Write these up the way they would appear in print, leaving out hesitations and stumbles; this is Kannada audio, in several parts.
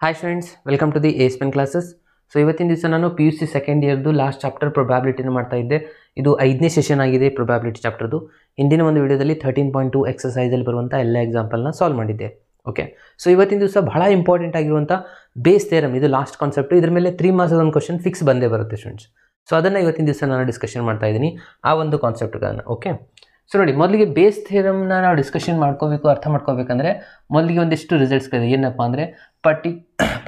Hi friends, welcome to the ASPEN classes. So ಇವತ್ತಿನ ದಿವಸ ನಾನು PUC ಸೆಕೆಂಡ್ ಇಯರ್ದು ಲಾಸ್ಟ್ ಚಾಪ್ಟರ್ ಪ್ರೊಬ್ಯಾಬಿಲಿಟಿನ ಮಾಡ್ತಾ ಇದ್ದೆ. ಇದು 5ನೇ ಸೆಷನ್ ಆಗಿದೆ ಪ್ರೊಬ್ಯಾಬಿಲಿಟಿ ಚಾಪ್ಟರ್ದು. ಹಿಂದಿನ ಒಂದು ವಿಡಿಯೋದಲ್ಲಿ 13.2 ಎಕ್ಸರ್ಸೈಸಲ್ಲಿ ಬರುವಂಥ ಎಲ್ಲ ಎಕ್ಸಾಂಪಲ್ನ ಸಾಲ್ವ್ ಮಾಡಿದ್ದೆ. ಓಕೆ, ಸೊ ಇವತ್ತಿನ ದಿವಸ ಬಹಳ ಇಂಪಾರ್ಟೆಂಟ್ ಆಗಿರುವಂಥ ಬೇಸ್ ಥಿಯರಮ್, ಇದು ಲಾಸ್ಟ್ ಕಾನ್ಸೆಪ್ಟು. ಇದ್ರ ಮೇಲೆ 3 ಮಾರ್ಕ್ಸ್ ಒಂದು ಕ್ವಶನ್ ಫಿಕ್ಸ್ ಬಂದೇ ಬರುತ್ತೆ ಸ್ಟೂಡೆಂಟ್ಸ್. ಸೊ ಅದನ್ನು ಇವತ್ತಿನ ದಿವಸ ನಾನು ಡಿಸ್ಕಷನ್ ಮಾಡ್ತಾ ಇದ್ದೀನಿ, ಆ ಒಂದು ಕಾನ್ಸೆಪ್ಟ್ಗಳನ್ನು. ಓಕೆ, ಸೊ ನೋಡಿ, ಮೊದಲಿಗೆ ಬೇಸ್ ಥಿಯರಮ್ನ ನಾವು ಡಿಸ್ಕಷನ್ ಮಾಡ್ಕೋಬೇಕು, ಅರ್ಥ ಮಾಡ್ಕೋಬೇಕಂದ್ರೆ ಮೊದಲಿಗೆ ಒಂದಿಷ್ಟು ರಿಸಲ್ಟ್ಸ್ಗಳಿದೆ. ಏನಪ್ಪ ಅಂದರೆ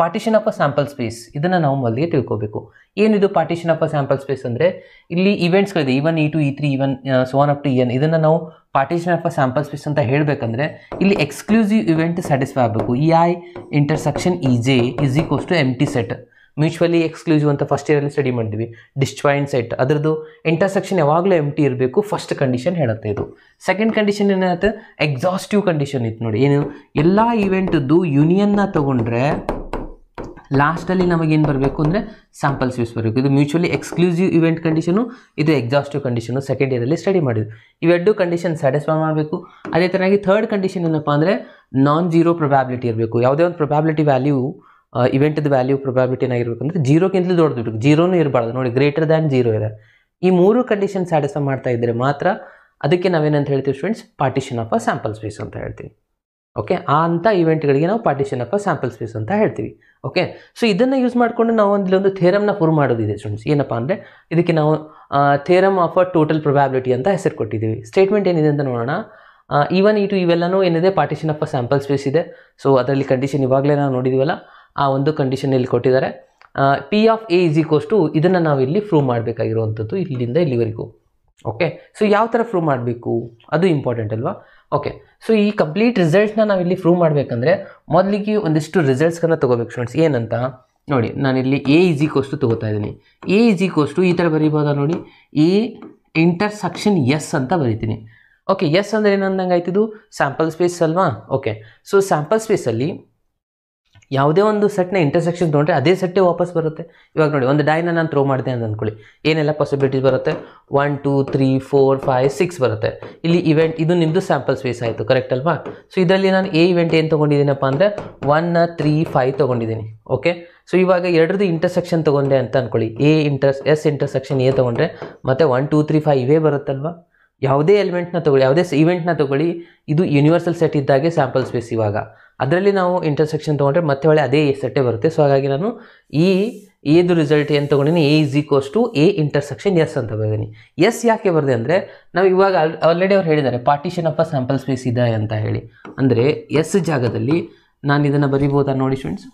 partition of a sample space, ಇದನ್ನು ನಾವು ಮೊದಲಿಗೆ ತಿಳ್ಕೋಬೇಕು. ಏನಿದು partition of a sample space ಅಂದರೆ, ಇಲ್ಲಿ ಇವೆಂಟ್ಸ್ಗಳಿದೆ E1, E2, E3, even so on up to EN. ಇದನ್ನು ನಾವು partition of a sample space ಅಂತ ಹೇಳಬೇಕಂದ್ರೆ ಇಲ್ಲಿ ಎಕ್ಸ್ಕ್ಲೂಸಿವ್ ಇವೆಂಟ್ ಸ್ಯಾಟಿಸ್ಫೈ ಆಗಬೇಕು. EI intersection EJ is equals to empty set. Mutually exclusive ಅಂತ ಫಸ್ಟ್ ಇಯರಲ್ಲಿ ಸ್ಟಡಿ ಮಾಡಿದ್ವಿ. ಡಿಸ್ಜಾಯಿಂಟ್ ಸೆಟ್, ಅದರದ್ದು ಇಂಟರ್ಸೆಕ್ಷನ್ ಯಾವಾಗಲೂ ಎಂಟಿ ಇರಬೇಕು, ಫಸ್ಟ್ ಕಂಡೀಷನ್ ಹೇಳುತ್ತೆ ಇದು. ಸೆಕೆಂಡ್ ಕಂಡೀಷನ್ ಏನಾಗುತ್ತೆ, ಎಕ್ಸಾಸ್ಟಿವ್ ಕಂಡೀಷನ್ ಇತ್ತು ನೋಡಿ. ಏನು, ಎಲ್ಲ ಇವೆಂಟದ್ದು ಯೂನಿಯನ್ನ ತೊಗೊಂಡ್ರೆ ಲಾಸ್ಟಲ್ಲಿ ನಮಗೇನು ಬರಬೇಕು ಅಂದರೆ ಸ್ಯಾಂಪಲ್ ಸ್ಪೇಸ್ ಬರಬೇಕು. ಇದು ಮ್ಯೂಚುವಲಿ ಎಕ್ಸ್ಕ್ಲೂಸಿವ್ ಇವೆಂಟ್ ಕಂಡೀಷನು, ಇದು ಎಕ್ಸಾಸ್ಟಿವ್ ಕಂಡೀಷನು ಸೆಕೆಂಡ್ ಇಯರಲ್ಲಿ ಸ್ಟಡಿ ಮಾಡಿದ್ವಿ. ಇವೆರಡು ಕಂಡೀಷನ್ ಸ್ಯಾಟಿಸ್ಫೈ ಮಾಡಬೇಕು. ಅದೇ ಥರನಾಗಿ ಥರ್ಡ್ ಕಂಡೀಷನ್ ಏನಪ್ಪ ಅಂದರೆ ನಾನ್ ಜೀರೋ ಪ್ರೊಬ್ಯಾಬಿಲಿಟಿ ಇರಬೇಕು. ಯಾವುದೇ ಒಂದು ಪ್ರೊಬ್ಯಾಬಿಲಿಟಿ ವ್ಯಾಲ್ಯೂ, ಇವೆಂಟ್ದು ವ್ಯಾಲ್ಯೂ ಪ್ರೊಬ್ಯಾಬಿಲಿಟಿ ಏನಾಗಿರ್ಬೇಕಂದ್ರೆ ಜೀರೋಕ್ಕಿಂತಲೂ ದೊಡ್ಡದಿರಬೇಕು, ಜೀರೋನೂ ಇರಬಾರ್ದು ನೋಡಿ, ಗ್ರೇಟರ್ ದ್ಯಾನ್ ಜೀರೋ ಇದೆ. ಈ ಮೂರು ಕಂಡೀಷನ್ ಸ್ಯಾಟಿಸ್ಫೈ ಮಾಡ್ತಾ ಇದ್ದರೆ ಮಾತ್ರ ಅದಕ್ಕೆ ನಾವೇನಂತ ಹೇಳ್ತೀವಿ students, partition of a sample space ಅಂತ ಹೇಳ್ತೀವಿ. ಓಕೆ, ಆ ಅಂಥ ಇವೆಂಟ್ಗಳಿಗೆ ನಾವು partition of a sample space ಅಂತ ಹೇಳ್ತೀವಿ. ಓಕೆ, ಸೊ ಇದನ್ನು ಯೂಸ್ ಮಾಡಿಕೊಂಡು ನಾವು ಒಂದು ಥಿಯರಮ್ನ ಪ್ರೂವ್ ಮಾಡೋದಿದೆ ಸ್ಟೂಡೆಂಟ್ಸ್. ಏನಪ್ಪ ಅಂದರೆ ಇದಕ್ಕೆ ನಾವು theorem of a total probability ಅಂತ ಹೆಸರು ಕೊಟ್ಟಿದ್ದೀವಿ. ಸ್ಟೇಟ್ಮೆಂಟ್ ಏನಿದೆ ಅಂತ ನೋಡೋಣ. E1, E2 ಇವೆಲ್ಲನೂ ಏನಿದೆ partition of a sample space ಇದೆ. ಸೊ ಅದರಲ್ಲಿ ಕಂಡೀಷನ್ ಇವಾಗಲೇ ನಾವು ನೋಡಿದ್ದೀವಲ್ಲ, ಆ ಒಂದು ಕಂಡೀಷನಲ್ಲಿ ಕೊಟ್ಟಿದ್ದಾರೆ. P of A is equals to, ಇದನ್ನು ನಾವು ಇಲ್ಲಿ ಪ್ರೂವ್ ಮಾಡಬೇಕಾಗಿರುವಂಥದ್ದು ಇಲ್ಲಿಂದ ಇಲ್ಲಿವರೆಗೂ. ಓಕೆ, ಸೊ ಯಾವ ಥರ ಪ್ರೂವ್ ಮಾಡಬೇಕು ಅದು ಇಂಪಾರ್ಟೆಂಟ್ ಅಲ್ವಾ. ಓಕೆ, ಸೊ ಈ ಕಂಪ್ಲೀಟ್ ರಿಸಲ್ಟ್ಸ್ನ ನಾವು ಇಲ್ಲಿ ಪ್ರೂವ್ ಮಾಡಬೇಕಂದ್ರೆ ಮೊದಲಿಗೆ ಒಂದಿಷ್ಟು ರಿಸಲ್ಟ್ಸ್ಗಳನ್ನ ತೊಗೋಬೇಕು ಸ್ಟೂಡೆಂಟ್ಸ್. ಏನಂತ ನೋಡಿ, ನಾನಿಲ್ಲಿ A ಇಸ್ ಈಕ್ವಲ್ಸ್ ಟು ತೊಗೋತಾ ಇದ್ದೀನಿ. A ಇಸ್ ಈಕ್ವಲ್ಸ್ ಟು ಈ ಥರ ಬರೀಬೋದಾ ನೋಡಿ, A ಇಂಟರ್ಸೆಕ್ಷನ್ S ಅಂತ ಬರೀತೀನಿ. ಓಕೆ, ಎಸ್ ಅಂದರೆ ಏನಂದಂಗೆ ಆಯ್ತಿದ್ದು ಸ್ಯಾಂಪಲ್ ಸ್ಪೇಸ್ ಅಲ್ವಾ. ಓಕೆ, ಸೊ ಸ್ಯಾಂಪಲ್ ಸ್ಪೇಸಲ್ಲಿ ಯಾವುದೇ ಒಂದು ಸೆಟ್ನ ಇಂಟರ್ಸೆಕ್ಷನ್ ತೊಗೊಂಡ್ರೆ ಅದೇ ಸೆಟ್ಟೇ ವಾಪಸ್ ಬರುತ್ತೆ. ಇವಾಗ ನೋಡಿ, ಒಂದು ಡೈನ ನಾನು ಥ್ರೋ ಮಾಡಿದೆ ಅಂತ ಅಂದ್ಕೊಳ್ಳಿ, ಏನೆಲ್ಲ ಪಾಸಿಬಿಲಿಟೀಸ್ ಬರುತ್ತೆ, 1 2 3 4 5 6 ಬರುತ್ತೆ. ಇಲ್ಲಿ ಇವೆಂಟ್ ಇದು ನಿಮ್ಮದು ಸ್ಯಾಂಪಲ್ ಸ್ಪೇಸ್ ಆಯಿತು, ಕರೆಕ್ಟ್ ಅಲ್ವಾ. ಸೊ ಇದರಲ್ಲಿ ನಾನು A ಇವೆಂಟ್ ಏನು ತೊಗೊಂಡಿದ್ದೀನಪ್ಪ ಅಂದರೆ 1 3 5 ತೊಗೊಂಡಿದ್ದೀನಿ. ಓಕೆ, ಸೊ ಇವಾಗ ಎರಡರದ್ದು ಇಂಟರ್ಸೆಕ್ಷನ್ ತೊಗೊಂಡೆ ಅಂತ ಅಂದ್ಕೊಳ್ಳಿ, S ಇಂಟರ್ಸೆಕ್ಷನ್ A ತೊಗೊಂಡ್ರೆ ಮತ್ತು 1 2 3 5 ಇವೇ ಬರುತ್ತಲ್ವಾ. ಯಾವುದೇ ಎಲಿಮೆಂಟ್ನ ತೊಗೊಳ್ಳಿ, ಯಾವುದೇ ಇವೆಂಟ್ನ ತೊಗೊಳ್ಳಿ, ಇದು ಯೂನಿವರ್ಸಲ್ ಸೆಟ್ ಇದ್ದಾಗೆ ಸ್ಯಾಂಪಲ್ ಸ್ಪೇಸ್. ಇವಾಗ ಅದರಲ್ಲಿ ನಾವು ಇಂಟರ್ಸೆಕ್ಷನ್ ತೊಗೊಂಡ್ರೆ ಮತ್ತೆ ಒಳ್ಳೆ ಅದೇ ಸೆಟ್ಟೇ ಬರುತ್ತೆ. ಸೊ ಹಾಗಾಗಿ ನಾನು ಏದು ರಿಸಲ್ಟ್ ಏನು ತೊಗೊಂಡಿನಿ, A is equals to A intersection S ಅಂತ ಬರ್ತೀನಿ. S ಯಾಕೆ ಬರದೆ ಅಂದರೆ ನಾವು ಇವಾಗ ಆಲ್ರೆಡಿ ಅವ್ರು ಹೇಳಿದ್ದಾರೆ partition of a sample space ಇದೆ ಅಂತ ಹೇಳಿ. ಅಂದರೆ S ಜಾಗದಲ್ಲಿ ನಾನು ಇದನ್ನು ಬರಿಬೋದಾ ನೋಡಿ ಸ್ಟೂಡೆಂಟ್ಸ್,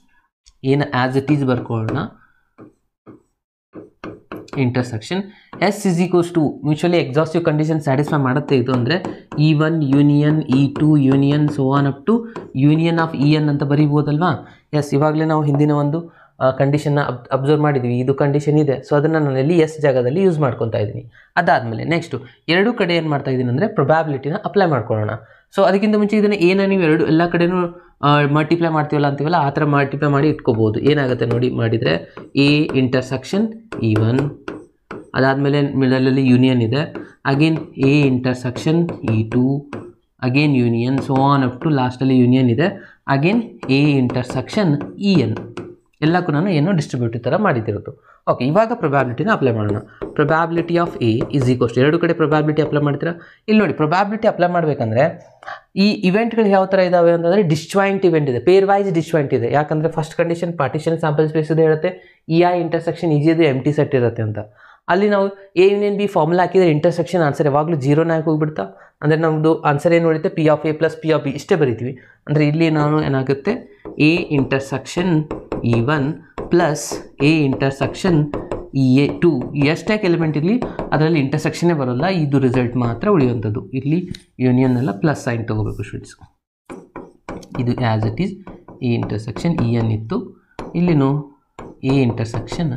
ಏನು ಆ್ಯಸ್ ಇಟ್ ಈಸ್ ಬರ್ಕೊಳ್ಳೋಣ. Intersection S is equals to, mutually exhaustive condition satisfy ಮಾಡುತ್ತೆ ಇದು ಅಂದರೆ E1 union E2 union so on up to union of EN ಅಂತ ಬರೀಬೋದಲ್ವಾ. ಎಸ್, ಇವಾಗಲೇ ನಾವು ಹಿಂದಿನ ಒಂದು ಕಂಡೀಷನ್ನ ಅಬ್ಸರ್ವ್ ಮಾಡಿದ್ವಿ, ಇದು ಕಂಡೀಷನ್ ಇದೆ. ಸೊ ಅದನ್ನು ನಾನು ಇಲ್ಲಿ S ಜಾಗದಲ್ಲಿ ಯೂಸ್ ಮಾಡ್ಕೊತಾ ಇದ್ದೀನಿ. ಅದಾದಮೇಲೆ ನೆಕ್ಸ್ಟು ಎರಡೂ ಕಡೆ ಏನು ಮಾಡ್ತಾ ಇದ್ದೀನಿ ಅಂದರೆ ಪ್ರೊಬ್ಯಾಬಿಲಿಟಿನ ಅಪ್ಲೈ ಮಾಡ್ಕೊಳ್ಳೋಣ. ಸೊ ಅದಕ್ಕಿಂತ ಮುಂಚೆ ಇದನ್ನು ಏನ ನೀವು ಎಲ್ಲ ಕಡೆನೂ ಮಲ್ಟಿಪ್ಲೈ ಮಾಡ್ತೀವಲ್ಲ ಅಂತೀವಲ್ಲ, ಆ ಥರ ಮಲ್ಟಿಪ್ಲೈ ಮಾಡಿ ಇಟ್ಕೋಬೋದು. ಏನಾಗುತ್ತೆ ನೋಡಿ, ಮಾಡಿದರೆ A ಇಂಟರ್ಸೆಕ್ಷನ್ E1, ಅದಾದಮೇಲೆ ಮಿಡಲಲ್ಲಿ ಯೂನಿಯನ್ ಇದೆ, again A intersection E2, again union so on up to ಲಾಸ್ಟಲ್ಲಿ ಯೂನಿಯನ್ ಇದೆ, ಅಗೇನ್ A ಇಂಟರ್ಸೆಕ್ಷನ್ EN. ಎಲ್ಲಕ್ಕೂ ನಾನು ಏನೋ ಡಿಸ್ಟ್ರಿಬ್ಯೂಟಿವ್ ಥರ ಮಾಡಿದ್ದಿರೋದು. ಓಕೆ, ಇವಾಗ ಪ್ರೊಬ್ಯಾಬಿಲಿಟಿನ ಅಪ್ಲೈ ಮಾಡೋಣ. Probability of A is equals to, ಎರಡು ಕಡೆ ಪ್ರೊಬ್ಯಾಬಿಲಿಟಿ ಅಪ್ಲೈ ಮಾಡ್ತೀರಾ. ಇಲ್ಲಿ ನೋಡಿ, ಪ್ರೊಬ್ಯಾಬಿಲಿಟಿ ಅಪ್ಲೈ ಮಾಡಬೇಕಂದ್ರೆ ಈ ಇವೆಂಟ್ಗಳು ಯಾವ ಥರ ಇದ್ದಾವೆ ಅಂತಂದರೆ ಡಿಸ್ಜಾಯಿಂಟ್ ಇವೆಂಟ್ ಇದೆ, ಪೇರ್ ವೈಸ್ ಡಿಸ್ಜಾಯಿಂಟ್ ಇದೆ. ಯಾಕಂದರೆ first condition partition sample space ಇದೆ ಹೇಳುತ್ತೆ, EI ಇಂಟರ್ಸೆಕ್ಷನ್ EJ ಎಂಟಿ ಸೆಟ್ ಇರುತ್ತೆ ಅಂತ. ಅಲ್ಲಿ ನಾವು A ಯೂನಿಯನ್ B ಫಾರ್ಮುಲಾ ಹಾಕಿದರೆ ಇಂಟರ್ಸೆಕ್ಷನ್ ಆನ್ಸರ್ ಯಾವಾಗಲೂ ಜೀರೋನ ಹಾಕಿ ಹೋಗ್ಬಿಡ್ತಾ. ಅಂದರೆ ನಮ್ಮದು ಆನ್ಸರ್ ಏನು ನೋಡುತ್ತೆ, P of A plus P of B ಇಷ್ಟೇ ಬರಿತೀವಿ. ಅಂದರೆ ಇಲ್ಲಿ ನಾನು ಏನಾಗುತ್ತೆ, A intersection E1 plus A intersection EA2, ಎಷ್ಟೇ ಎಲಿಮೆಂಟ್ ಇರಲಿ ಅದರಲ್ಲಿ ಇಂಟರ್ಸೆಕ್ಷನ್ನೇ ಬರೋಲ್ಲ, ಇದು ರಿಸಲ್ಟ್ ಮಾತ್ರ ಉಳಿಯುವಂಥದ್ದು. ಇಲ್ಲಿ ಯೂನಿಯನ್ ಎಲ್ಲ ಪ್ಲಸ್ ಸೈನ್ ತೊಗೋಬೇಕು ಸ್ಟೂಡೆಂಟ್ಸ್. ಇದು as it is A intersection EN ಇತ್ತು, ಇಲ್ಲಿನೂ A ಇಂಟರ್ಸೆಕ್ಷನ್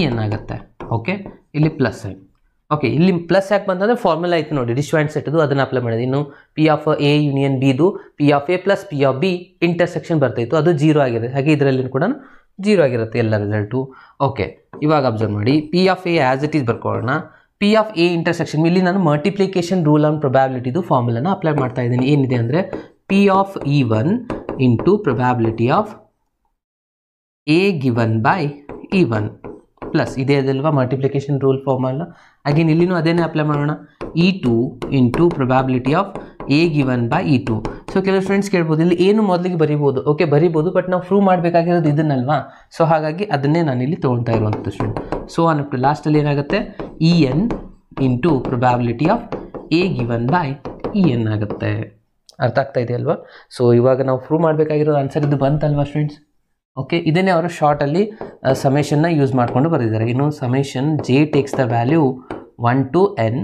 EN ಆಗುತ್ತೆ. ಓಕೆ, ಇಲ್ಲಿ ಪ್ಲಸ್ ಸೈನ್. ಓಕೆ, ಇಲ್ಲಿ ಪ್ಲಸ್ ಯಾಕೆ ಬಂತಂದರೆ ಫಾರ್ಮುಲಾ ಇತ್ತು ನೋಡಿ, ಡಿಸ್ಜಾಯಿಂಟ್ ಸೆಟ್ದು, ಅದನ್ನು ಅಪ್ಲೈ ಮಾಡಿದೆ. ಇನ್ನು P ಆಫ್ A ಯೂನಿಯನ್ Bದು P of A plus P of B intersection ಬರ್ತಾಯಿತ್ತು, ಅದು ಜೀರೋ ಆಗಿದೆ. ಹಾಗೆ ಇದರಲ್ಲಿ ಕೂಡ ಜೀರೋ ಆಗಿರುತ್ತೆ ಎಲ್ಲ ರಿಸಲ್ಟು. ಓಕೆ, ಇವಾಗ ಅಬ್ಸರ್ವ್ ಮಾಡಿ, P of A as it is ಬರ್ಕೊಳ್ಳೋಣ. P ಆಫ್ A ಇಂಟರ್ಸೆಕ್ಷನ್ ಇಲ್ಲಿ ನಾನು ಮಲ್ಟಿಪ್ಲಿಕೇಶನ್ ರೂಲ್ ಆನ್ ಪ್ರೊಬ್ಯಾಬಿಲಿಟಿದು ಫಾರ್ಮುಲಾನ ಅಪ್ಲೈ ಮಾಡ್ತಾ ಇದ್ದೀನಿ. ಏನಿದೆ ಅಂದರೆ P of E1 into probability of A given by E1 plus ಇದೇ ಅದಲ್ವಾ ಮಲ್ಟಿಪ್ಲಿಕೇಶನ್ ರೂಲ್ ಫಾರ್ಮಲ್ಲ. ಅಗೇನ್ ಇಲ್ಲಿನೂ ಅದೇನೇ ಅಪ್ಲೈ ಮಾಡೋಣ. E2 into probability of A given by E2. So ಕೆಲವು ಫ್ರೆಂಡ್ಸ್ ಕೇಳ್ಬೋದು ಇಲ್ಲಿ ಏನು ಮೊದಲಿಗೆ ಬರಿಬೋದು. ಓಕೆ ಬರಿಬೋದು, ಬಟ್ ನಾವು ಪ್ರೂವ್ ಮಾಡಬೇಕಾಗಿರೋದು ಇದನ್ನಲ್ವಾ. ಸೊ ಹಾಗಾಗಿ ಅದನ್ನೇ ನಾನು ಇಲ್ಲಿ ತೊಗೊಳ್ತಾ ಇರುವಂಥದ್ದು ಸ್ಟೂಡೆಂಟ್. ಸೊ ಅನ್ಬಿಟ್ಟು ಲಾಸ್ಟಲ್ಲಿ ಏನಾಗುತ್ತೆ En into probability of A given by En ಆಗುತ್ತೆ. ಅರ್ಥ ಆಗ್ತಾ ಇದೆ ಅಲ್ವಾ. ಸೊ ಇವಾಗ ನಾವು ಪ್ರೂವ್ ಮಾಡಬೇಕಾಗಿರೋ ಆನ್ಸರ್ ಇದು ಬಂತಲ್ವಾ ಸ್ಟೂಡೆಂಟ್ಸ್. ಓಕೆ ಇದನ್ನೇ ಅವರು ಶಾರ್ಟಲ್ಲಿ ಸಮೇಷನ್ನ ಯೂಸ್ ಮಾಡಿಕೊಂಡು ಬರೆದಿದ್ದಾರೆ. ಇನ್ನು summation J takes the value 1 to n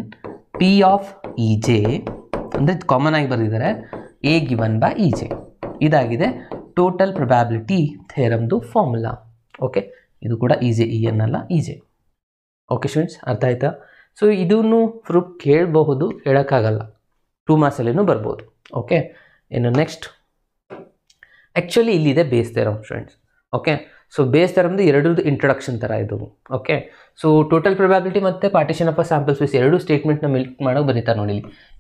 P of E J ಅಂದರೆ ಕಾಮನ್ ಆಗಿ ಬರೆದಿದ್ದಾರೆ A given by E J. ಇದಾಗಿದೆ ಟೋಟಲ್ ಪ್ರೊಬ್ಯಾಬಿಲಿಟಿ ಥಿಯರಮ್ದು ಫಾರ್ಮುಲಾ. ಓಕೆ ಇದು ಕೂಡ ಈಜೆ ಇ ಎನ್ ಅಲ್ಲ ಈಜೆ. ಓಕೆ ಸ್ಟೂಡೆಂಟ್ಸ್ ಅರ್ಥ ಆಯ್ತಾ. ಸೊ ಇದನ್ನು ಪ್ರೂಫ್ ಕೇಳಬಹುದು, ಹೇಳೋಕ್ಕಾಗಲ್ಲ, 2 ಮಾರ್ಕ್ಸಲ್ಲಿನೂ ಬರ್ಬೋದು. ಓಕೆ ಇನ್ನು ನೆಕ್ಸ್ಟ್ ಆ್ಯಕ್ಚುಲಿ ಇಲ್ಲಿದೆ Bayes theorem students. Okay so Bayes ಥಿಯರಮ್ದು ಎರಡರದ್ದು ಇಂಟ್ರೊಡಕ್ಷನ್ ಥರ ಇದು. ಓಕೆ ಸೊ ಟೋಟಲ್ ಪ್ರೊಬ್ಯಾಬಿಲಿಟಿ ಮತ್ತು partition of a sample space ಎರಡು ಸ್ಟೇಟ್ಮೆಂಟ್ನ ಮಿಲ್ಕ್ ಮಾಡೋಕೆ ಬರೀತಾರೆ ನೋಡಿ.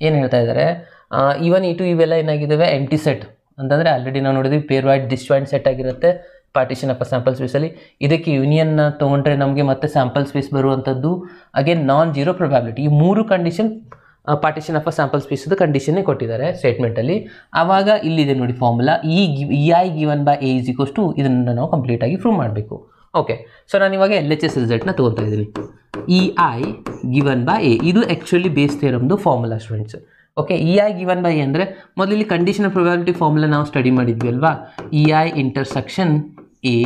ಏನು ಹೇಳ್ತಾ ಇದ್ದಾರೆ, E1 E2 ಇವೆಲ್ಲ ಏನಾಗಿದ್ದಾವೆ ಎಂಟಿ ಸೆಟ್ ಅಂತಂದರೆ ಆಲ್ರೆಡಿ ನಾವು ನೋಡಿದ್ವಿ ಪೇರ್ ವೈಡ್ ಡಿಸ್ಜಾಯಿಂಟ್ ಸೆಟ್ ಆಗಿರುತ್ತೆ ಪಾರ್ಟಿಷನ್ ಆಫ್ ಅ ಸ್ಯಾಂಪಲ್ ಸ್ಪೇಸಲ್ಲಿ. ಇದಕ್ಕೆ ಯೂನಿಯನ್ನ ತೊಗೊಂಡ್ರೆ ನಮಗೆ ಮತ್ತೆ ಸ್ಯಾಂಪಲ್ ಸ್ಪೇಸ್ ಬರುವಂಥದ್ದು ಅಗೇನ್ ನಾನ್ ಜೀರೋ ಪ್ರೊಬ್ಯಾಬಿಲಿಟಿ. ಈ 3 condition partition of a sample ಸ್ಪೇಸ್ದು ಕಂಡೀಷನ್ನೇ ಕೊಟ್ಟಿದ್ದಾರೆ ಸ್ಟೇಟ್ಮೆಂಟಲ್ಲಿ. ಆವಾಗ ಇಲ್ಲಿದೆ ನೋಡಿ formula E I given by A is equals to ಇದನ್ನು ನಾವು ಕಂಪ್ಲೀಟಾಗಿ ಪ್ರೂವ್ ಮಾಡಬೇಕು. ಓಕೆ ಸೊ ನಾನು ಇವಾಗ LHS ರಿಸಲ್ಟ್ನ ತೊಗೊಳ್ತಾ ಇದ್ದೀನಿ. E I given by A ಇದು ಆ್ಯಕ್ಚುಲಿ ಬೇಸ್ ಥಿಯರಮ್ದು formula students. Okay E I given by A ಅಂದರೆ ಮೊದಲಿಲ್ಲಿ ಕಂಡೀಷನ್ ಆಫ್ ಪ್ರೊಬ್ಯಾಬಿಲಿಟಿ ಫಾರ್ಮುಲಾ ನಾವು ಸ್ಟಡಿ ಮಾಡಿದ್ವಿ ಅಲ್ವಾ. E I intersection A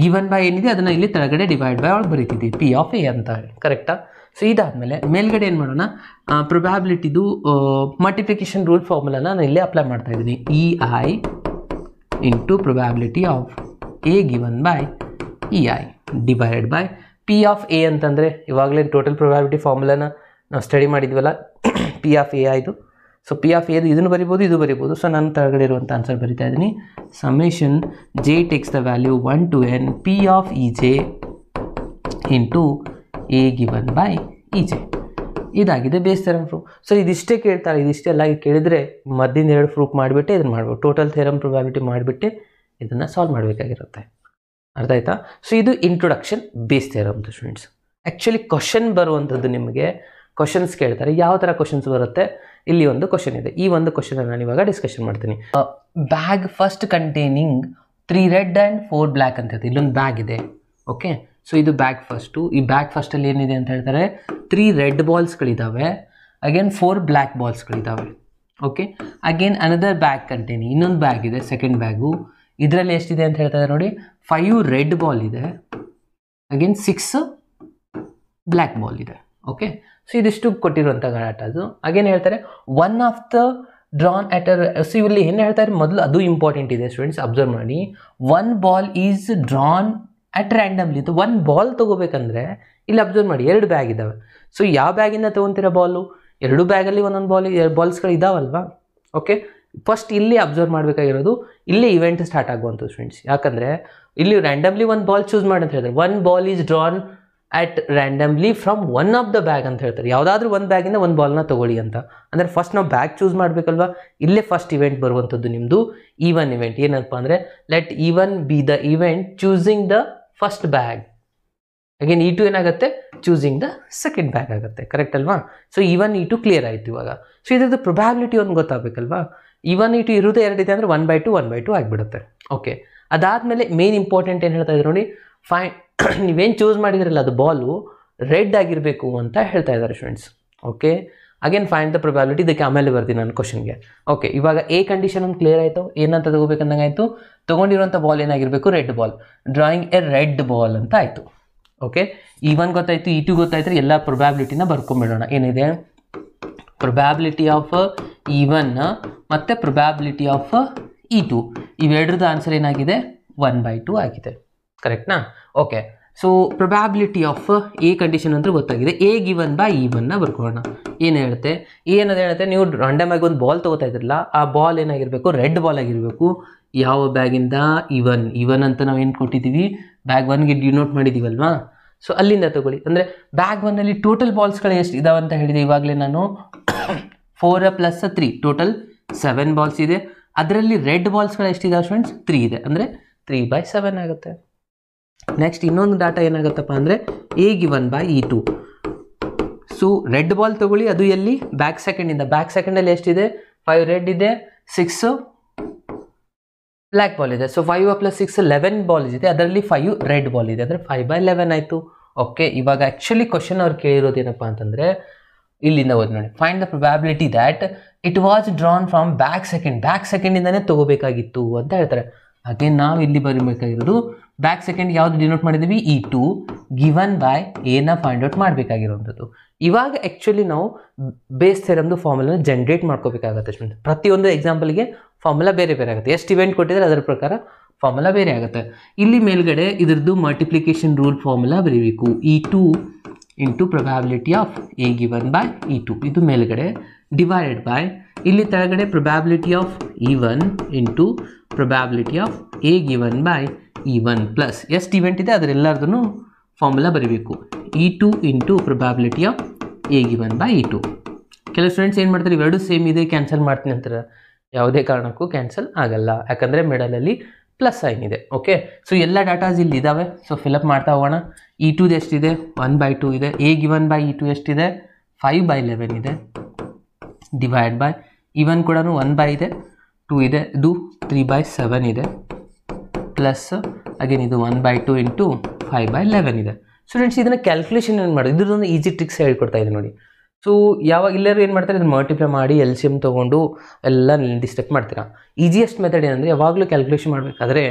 given by ಏನಿದೆ ಅದನ್ನು ಇಲ್ಲಿ ಕೆಳಗಡೆ ಡಿವೈಡ್ ಬೈ ಒಳಗೆ ಬರೀತಿದ್ದೀವಿ ಪಿ ಆಫ್ ಎ ಅಂತ ಹೇಳಿ. ಕರೆಕ್ಟಾ. ಸೊ ಇದಾದಮೇಲೆ ಮೇಲ್ಗಡೆ ಏನು ಮಾಡೋಣ, ಪ್ರೊಬ್ಯಾಬಿಲಿಟಿದು ಮಲ್ಟಿಪ್ಲಿಕೇಶನ್ ರೂಲ್ ಫಾರ್ಮುಲಾನ ನಾನು ಇಲ್ಲೇ ಅಪ್ಲೈ ಮಾಡ್ತಾ ಇದ್ದೀನಿ. E I into probability of A given by E I divided by P of A ಅಂತಂದರೆ ಇವಾಗಲೇ ಟೋಟಲ್ ಪ್ರೊಬ್ಯಾಬಿಲಿಟಿ ಫಾರ್ಮುಲಾನ ನಾವು ಸ್ಟಡಿ ಮಾಡಿದ್ವಲ್ಲ ಪಿ ಆಫ್ ಎ ಆಯಿತು. ಸೊ ಪಿ ಆಫ್ ಎದು ಇದನ್ನು ಬರಿಬೋದು ಇದು ಬರಿಬೋದು. ಸೊ ನಾನು ಕೆಳಗಡೆ ಇರುವಂಥ ಆನ್ಸರ್ ಬರಿತಾ ಇದ್ದೀನಿ. Summation J takes the value 1 to n P of E J into A given by E J. ಇದಾಗಿದೆ ಬೇಸ್ ಥಿಯರಮ್ ಪ್ರೂಫ್. ಸೊ ಇದಿಷ್ಟೇ ಕೇಳ್ತಾರೆ, ಇದಿಷ್ಟೆಲ್ಲ ಕೇಳಿದರೆ ಮದ್ದಿನ 2 ಪ್ರೂಫ್ ಮಾಡಿಬಿಟ್ಟೆ ಇದನ್ನು ಮಾಡ್ಬೋದು. ಟೋಟಲ್ ಥಿಯರಮ್ ಪ್ರೊಬ್ಯಾಬಿಲಿಟಿ ಮಾಡಿಬಿಟ್ಟೆ ಇದನ್ನು ಸಾಲ್ವ್ ಮಾಡಬೇಕಾಗಿರುತ್ತೆ. ಅರ್ಥ ಆಯ್ತಾ. ಸೊ ಇದು ಇಂಟ್ರೊಡಕ್ಷನ್ ಬೇಸ್ ಥಿಯರಮ್ದು ಸ್ಟೂಡೆಂಟ್ಸ್. ಆ್ಯಕ್ಚುಲಿ ಕ್ವಶನ್ ಬರುವಂಥದ್ದು ನಿಮಗೆ ಕ್ವಶನ್ಸ್ ಕೇಳ್ತಾರೆ. ಯಾವ ಥರ ಕ್ವಶನ್ಸ್ ಬರುತ್ತೆ, ಇಲ್ಲಿ ಒಂದು ಕ್ವಶನ್ ಇದೆ. ಈ ಒಂದು ಕ್ವಶನ್ ನಾನು ಇವಾಗ ಡಿಸ್ಕಷನ್ ಮಾಡ್ತೀನಿ. Bag first containing 3 red and 4 black ಅಂತ ಹೇಳ್ತಾರೆ. ಇಲ್ಲೊಂದು ಬ್ಯಾಗ್ ಇದೆ. ಓಕೆ ಸೊ ಇದು ಬ್ಯಾಗ್ ಫಸ್ಟು. ಈ ಬ್ಯಾಗ್ ಫಸ್ಟಲ್ಲಿ ಏನಿದೆ ಅಂತ ಹೇಳ್ತಾರೆ 3 red balls again 4 black balls. Okay again another bag containing ಇನ್ನೊಂದು ಬ್ಯಾಗ್ ಇದೆ ಸೆಕೆಂಡ್ ಬ್ಯಾಗು. ಇದರಲ್ಲಿ ಎಷ್ಟಿದೆ ಅಂತ ಹೇಳ್ತಾರೆ ನೋಡಿ 5 red ball ಇದೆ, ಅಗೇನ್ 6 black ball ಇದೆ. ಓಕೆ ಸೊ ಇದಿಷ್ಟು ಕೊಟ್ಟಿರುವಂಥ ಗಲಾಟ ಅದು. ಅಗೇನ್ ಹೇಳ್ತಾರೆ 1 of the drawn at so ಇಲ್ಲಿ ಏನು ಹೇಳ್ತಾರೆ ಮೊದಲು ಅದು ಇಂಪಾರ್ಟೆಂಟ್ ಇದೆ ಸ್ಟೂಡೆಂಟ್ಸ್, ಅಬ್ಸರ್ವ್ ಮಾಡಿ. 1 ball is drawn at randomly. 1 ball ತೊಗೋಬೇಕಂದ್ರೆ ಇಲ್ಲಿ ಅಬ್ಸರ್ವ್ ಮಾಡಿ 2 ಬ್ಯಾಗ್ ಇದ್ದಾವೆ. ಸೊ ಯಾವ ಬ್ಯಾಗಿಂದ ತೊಗೊತೀರಾ ಬಾಲು, 2 ಬ್ಯಾಗಲ್ಲಿ ಒಂದೊಂದು ಬಾಲ್ಸ್ಗಳು ಇದಾವಲ್ವಾ. ಓಕೆ ಫಸ್ಟ್ ಇಲ್ಲಿ ಅಬ್ಸರ್ವ್ ಮಾಡಬೇಕಾಗಿರೋದು ಇಲ್ಲಿ ಇವೆಂಟ್ ಸ್ಟಾರ್ಟ್ ಆಗುವಂಥದ್ದು ಸ್ಟೂಡೆಂಟ್ಸ್. ಯಾಕಂದರೆ ಇಲ್ಲಿ ರ್ಯಾಂಡಮ್ಲಿ 1 ball ಚೂಸ್ ಮಾಡಿ ಅಂತ ಹೇಳ್ತಾರೆ. 1 ball is drawn at randomly from 1 of the bag ಅಂತ ಹೇಳ್ತಾರೆ. ಯಾವುದಾದ್ರೂ 1 ಬ್ಯಾಗಿಂದ 1 ಬಾಲ್ನ ತೊಗೊಳ್ಳಿ ಅಂತ. ಅಂದರೆ ಫಸ್ಟ್ ನಾವು ಬ್ಯಾಗ್ ಚೂಸ್ ಮಾಡಬೇಕಲ್ವಾ. ಇಲ್ಲೇ ಫಸ್ಟ್ ಇವೆಂಟ್ ಬರುವಂಥದ್ದು ನಿಮ್ಮದು E1 ಇವೆಂಟ್. ಏನಪ್ಪ ಅಂದರೆ let E1 B the event choosing the first bag. Again E2 ಏನಾಗುತ್ತೆ ಚೂಸಿಂಗ್ ದ ಸೆಕೆಂಡ್ ಬ್ಯಾಗ್ ಆಗುತ್ತೆ. ಕರೆಕ್ಟ್ ಅಲ್ವಾ. ಸೊ E1 E2 ಕ್ಲಿಯರ್ ಆಯಿತು ಇವಾಗ. ಸೊ ಇದ್ರದ್ದು ಪ್ರೊಬ್ಯಾಬಿಲಿಟಿ ಒಂದು ಗೊತ್ತಾಗಬೇಕಲ್ವಾ. E1 E2 ಇರೋದೇ 2 ಇದೆ ಅಂದರೆ 1/2 1/2 ಆಗಿಬಿಡುತ್ತೆ. ಓಕೆ ಅದಾದಮೇಲೆ ಮೇನ್ ಇಂಪಾರ್ಟೆಂಟ್ ಏನು ಹೇಳ್ತಾ ಇದ್ದಾರೆ ನೋಡಿ, ನೀವೇನು ಚೂಸ್ ಮಾಡಿದ್ರಲ್ಲ ಅದು ಬಾಲು ರೆಡ್ ಆಗಿರಬೇಕು ಅಂತ ಹೇಳ್ತಾ ಇದ್ದಾರೆ students. Okay again find the probability. ಇದಕ್ಕೆ ಆಮೇಲೆ ಬರ್ತೀನಿ ನಾನು ಕ್ವಶನ್ಗೆ. ಓಕೆ ಇವಾಗ ಎ ಕಂಡೀಷನ್ ಒಂದು ಕ್ಲಿಯರ್ ಆಯಿತು. ಏನಂತ ತಗೋಬೇಕಂದಂಗೆ ಆಯಿತು, ತೊಗೊಂಡಿರುವಂಥ ಬಾಲ್ ಏನಾಗಿರಬೇಕು red ball, drawing A red ball ಅಂತ ಆಯಿತು. ಓಕೆ E1 ಗೊತ್ತಾಯಿತು, E2 ಗೊತ್ತಾಯ್ತು. ಎಲ್ಲ ಪ್ರೊಬ್ಯಾಬಿಲಿಟಿನ ಬರ್ಕೊಂಬಿಡೋಣ. ಏನಿದೆ ಪ್ರೊಬ್ಯಾಬಿಲಿಟಿ ಆಫ್ E1 ಮತ್ತು ಪ್ರೊಬ್ಯಾಬಿಲಿಟಿ ಆಫ್ E2 ಇವೆರಡ್ರದ್ದು ಆನ್ಸರ್ ಏನಾಗಿದೆ 1/2 ಆಗಿದೆ. ಕರೆಕ್ಟ್ನಾ. Okay so probability of A condition ಅಂತ ಗೊತ್ತಾಗಿದೆ. ಎ ಗಿವನ್ ಬೈ E1ನ ಬರ್ಕೊಳ್ಳೋಣ. ಏನು ಹೇಳುತ್ತೆ, ಏನದು ಹೇಳುತ್ತೆ, ನೀವು ರ್ಯಾಂಡಮ್ ಆಗಿ ಒಂದು ಬಾಲ್ ತೊಗೋತಾ ಇದ್ರಲ್ಲ, ಆ ಬಾಲ್ ಏನಾಗಿರಬೇಕು ರೆಡ್ ಬಾಲ್ ಆಗಿರಬೇಕು. ಯಾವ ಬ್ಯಾಗಿಂದ E1 ಅಂತ ನಾವು ಏನು ಕೊಟ್ಟಿದ್ದೀವಿ ಬ್ಯಾಗ್ 1ಗೆ ಡಿನೋಟ್ ಮಾಡಿದ್ದೀವಲ್ವಾ. ಸೊ ಅಲ್ಲಿಂದ ತಗೊಳ್ಳಿ. ಅಂದರೆ ಬ್ಯಾಗ್ 1ಅಲ್ಲಿ ಟೋಟಲ್ ಬಾಲ್ಸ್ಗಳು ಎಷ್ಟು ಇದಾವೆ ಅಂತ ಹೇಳಿದೆ ಇವಾಗಲೇ ನಾನು. 4 + 3 ಟೋಟಲ್ 7 ಬಾಲ್ಸ್ ಇದೆ. ಅದರಲ್ಲಿ ರೆಡ್ ಬಾಲ್ಸ್ಗಳು ಎಷ್ಟಿದಾವೆ ಸ್ಟೂಡೆಂಟ್ಸ್ 3 ಇದೆ. ಅಂದರೆ 3/7 ಆಗುತ್ತೆ. ನೆಕ್ಸ್ಟ್ ಇನ್ನೊಂದು ಡಾಟಾ ಏನಾಗುತ್ತಪ್ಪ ಅಂದರೆ A given by E2. So red ball ತೊಗೊಳ್ಳಿ, ಅದು ಎಲ್ಲಿ ಬ್ಯಾಕ್ ಸೆಕೆಂಡಿಂದ. ಬ್ಯಾಕ್ ಸೆಕೆಂಡಲ್ಲಿ ಎಷ್ಟಿದೆ 5 ರೆಡ್ ಇದೆ, 6 ಬ್ಲ್ಯಾಕ್ ಬಾಲ್ ಇದೆ. ಸೊ 5 + 6 11 ಬಾಲ್ ಇದೆ, ಅದರಲ್ಲಿ 5 ರೆಡ್ ಬಾಲ್ ಇದೆ, ಅಂದರೆ 5/11 ಆಯಿತು. ಓಕೆ, ಇವಾಗ ಆ್ಯಕ್ಚುಲಿ ಕ್ವಶನ್ ಅವ್ರು ಕೇಳಿರೋದೇನಪ್ಪ ಅಂತಂದರೆ ಇಲ್ಲಿಂದ ಓದಿ ನೋಡಿ, find the probability that it was drawn from bag ಸೆಕೆಂಡಿಂದನೇ ತೊಗೋಬೇಕಾಗಿತ್ತು ಅಂತ ಹೇಳ್ತಾರೆ. ಹಾಗೆ ನಾವು ಇಲ್ಲಿ ಬರಬೇಕಾಗಿರೋದು ಬ್ಯಾಕ್ ಸೆಕೆಂಡ್ ಯಾವುದು ಡಿನೋಟ್ ಮಾಡಿದ್ದೀವಿ, E2 ಗಿವನ್ ಬೈ ಏನ ಫೈಂಡ್ ಔಟ್ ಮಾಡಬೇಕಾಗಿರೋಂಥದ್ದು. ಇವಾಗ ಆ್ಯಕ್ಚುಲಿ ನಾವು ಬೇಸ್ ಥಿಯರಮ್ದು ಫಾರ್ಮುಲಾ ಜನ್ರೇಟ್ ಮಾಡ್ಕೋಬೇಕಾಗುತ್ತೆ ಸ್ಟೂಡೆಂಟ್. ಪ್ರತಿಯೊಂದು ಎಕ್ಸಾಂಪಲ್ಗೆ ಫಾರ್ಮುಲಾ ಬೇರೆ ಬೇರೆ ಆಗುತ್ತೆ. ಎಷ್ಟು ಇವೆಂಟ್ ಕೊಟ್ಟಿದ್ರೆ ಅದರ ಪ್ರಕಾರ ಫಾರ್ಮುಲಾ ಬೇರೆ ಆಗುತ್ತೆ. ಇಲ್ಲಿ ಮೇಲ್ಗಡೆ ಇದ್ರದ್ದು ಮಲ್ಟಿಪ್ಲಿಕೇಶನ್ ರೂಲ್ ಫಾರ್ಮುಲಾ ಬರೀಬೇಕು, E2 into probability of A given by E2, ಇದು ಮೇಲ್ಗಡೆ, ಡಿವೈಡೆಡ್ ಬೈ ಇಲ್ಲಿ ತೆಳಗಡೆ probability of E1 into probability of A given by E1 plus ಎಷ್ಟು ಇವೆಂಟ್ ಇದೆ ಅದರೆಲ್ಲರದೂ ಫಾರ್ಮುಲಾ ಬರೀಬೇಕು, E2 into probability of A given by E2. ಕೆಲವು ಸ್ಟೂಡೆಂಟ್ಸ್ ಏನು ಮಾಡ್ತಾರೆ, ಇವೆರಡು ಸೇಮ್ ಇದೆ ಕ್ಯಾನ್ಸಲ್ ಮಾಡ್ತೀನಿ ಅಂತಾರೆ. ಯಾವುದೇ ಕಾರಣಕ್ಕೂ ಕ್ಯಾನ್ಸಲ್ ಆಗಲ್ಲ, ಯಾಕಂದರೆ ಮಿಡಲಲ್ಲಿ ಪ್ಲಸ್ ಸೈನ್ ಇದೆ. ಓಕೆ, ಸೊ ಎಲ್ಲ ಡಾಟಾಸ್ ಇಲ್ಲಿ ಇದ್ದಾವೆ. ಸೊ ಫಿಲಪ್ ಮಾಡ್ತಾ ಹೋಗೋಣ. E2 ಎಷ್ಟಿದೆ 1/2 ಇದೆ, A ಗಿವನ್ ಬೈ E2 ಎಷ್ಟಿದೆ 5/11 ಇದೆ, ಡಿವೈಡ್ ಬೈ E1 ಕೂಡ 1/2 ಇದೆ, ಇದು 3/7 ಇದೆ, ಪ್ಲಸ್ ಅಗೇನ್ ಇದು 1/2 ಇಂಟು 5/11 ಇದೆ. ಸ್ಟೂಡೆಂಟ್ಸ್ ಇದನ್ನು ಕ್ಯಾಲ್ಕುಲೇಷನ್ ಏನು ಮಾಡೋದು, ಇದ್ರದ್ದೊಂದು ಈಸಿ ಟ್ರಿಕ್ಸ್ ಹೇಳ್ಕೊಡ್ತಾ ಇದೆ ನೋಡಿ. ಸೊ ಯಾವಾಗ ಎಲ್ಲರೂ ಏನು ಮಾಡ್ತಾರೆ, ಇದನ್ನು ಮಲ್ಟಿಪ್ಲೈ ಮಾಡಿ LCM ತೊಗೊಂಡು ಎಲ್ಲ ಡಿಸ್ಟ್ರಕ್ಟ್ ಮಾಡ್ತೀರಾ. ಈಸಿಯೆಸ್ಟ್ ಮೆಥಡ್ ಏನಂದರೆ ಯಾವಾಗಲೂ ಕ್ಯಾಲ್ಕುಲೇಷನ್ ಮಾಡಬೇಕಾದ್ರೆ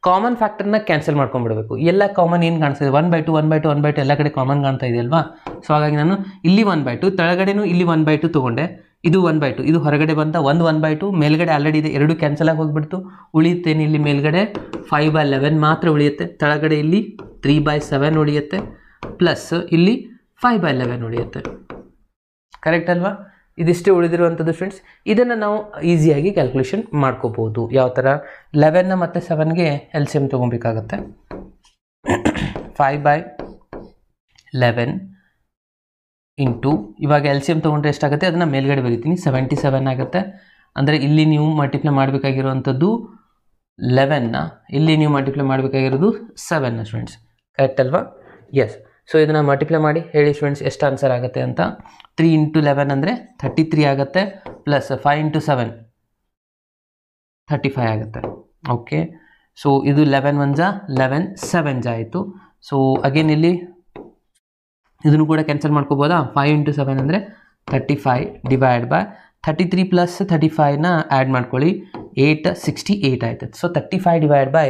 ಕಾಮನ್ ಫ್ಯಾಕ್ಟರ್ನ ಕ್ಯಾನ್ಸಲ್ ಮಾಡ್ಕೊಂಡ್ಬಿಡಬೇಕು. ಎಲ್ಲ ಕಾಮನ್ ಏನು ಕಾಣಿಸ್ತಿದೆ 1/2 ಎಲ್ಲ ಕಡೆ ಕಾಮನ್ ಕಾಣ್ತಾ ಇದೆ ಅಲ್ವಾ. ಸೊ ಹಾಗಾಗಿ ನಾನು ಇಲ್ಲಿ 1/2 ತೆಳಗಡೆನೂ ಇಲ್ಲಿ 1/2 ತೊಗೊಂಡೆ, ಇದು 1/2, ಇದು ಹೊರಗಡೆ ಬಂತ 1/2, ಮೇಲ್ಗಡೆ ಆಲ್ರೆಡಿ ಇದೆ, ಎರಡು ಕ್ಯಾನ್ಸಲ್ ಆಗಿ ಹೋಗ್ಬಿಡ್ತು. ಉಳಿಯುತ್ತೇನೆ ಇಲ್ಲಿ ಮೇಲ್ಗಡೆ 5/11 ಮಾತ್ರ ಉಳಿಯುತ್ತೆ, ತೆಳಗಡೆ ಇಲ್ಲಿ 3/7 ಉಳಿಯುತ್ತೆ, ಪ್ಲಸ್ ಇಲ್ಲಿ 5/11 ಉಳಿಯುತ್ತೆ. ಕರೆಕ್ಟ್ ಅಲ್ವಾ? ಇದಿಷ್ಟೇ ಉಳಿದಿರುವಂಥದ್ದು ಸ್ಟೂಡೆಂಟ್ಸ್. ಇದನ್ನು ನಾವು ಈಸಿಯಾಗಿ ಕ್ಯಾಲ್ಕುಲೇಷನ್ ಮಾಡ್ಕೋಬೋದು. ಯಾವ ಥರ 11 ಮತ್ತು 7ಗೆ LCM ತೊಗೊಬೇಕಾಗತ್ತೆ. 5/11 ಇಂಟು ಇವಾಗ LCM ತೊಗೊಂಡ್ರೆ ಎಷ್ಟಾಗುತ್ತೆ ಅದನ್ನು ಮೇಲ್ಗಡೆ ಬರೀತೀನಿ, 77 ಆಗುತ್ತೆ. ಅಂದರೆ ಇಲ್ಲಿ ನೀವು ಮಲ್ಟಿಪ್ಲೈ ಮಾಡಬೇಕಾಗಿರುವಂಥದ್ದು 11ನ, ಇಲ್ಲಿ ನೀವು ಮಲ್ಟಿಪ್ಲೈ ಮಾಡಬೇಕಾಗಿರೋದು 7ನ ಸ್ಟೂಡೆಂಟ್ಸ್. ಕರೆಕ್ಟ್ ಅಲ್ವಾ? ಎಸ್. ಸೊ ಇದನ್ನು ಮಲ್ಟಿಪ್ಲೈ ಮಾಡಿ ಹೇಳಿ ಸ್ಟೂಡೆಂಟ್ಸ್ ಎಷ್ಟು ಆನ್ಸರ್ ಆಗುತ್ತೆ ಅಂತ. 3 × 11 ಅಂದರೆ 33 ಆಗುತ್ತೆ, ಪ್ಲಸ್ 5 × 7 35 ಆಗುತ್ತೆ. ಓಕೆ, ಸೊ ಇದು 11 1 11 7 ಆಯಿತು. ಸೊ ಅಗೇನ್ ಇಲ್ಲಿ ಇದನ್ನು ಕೂಡ ಕ್ಯಾನ್ಸಲ್ ಮಾಡ್ಕೋಬೋದಾ. 5 × 7 ಅಂದರೆ 35 ಡಿವೈಡ್ ಬೈ 33 ಪ್ಲಸ್ 35ನ ಆ್ಯಡ್ ಮಾಡ್ಕೊಳ್ಳಿ, 868 ಆಯ್ತು. ಸೊ 35 ಡಿವೈಡ್ ಬೈ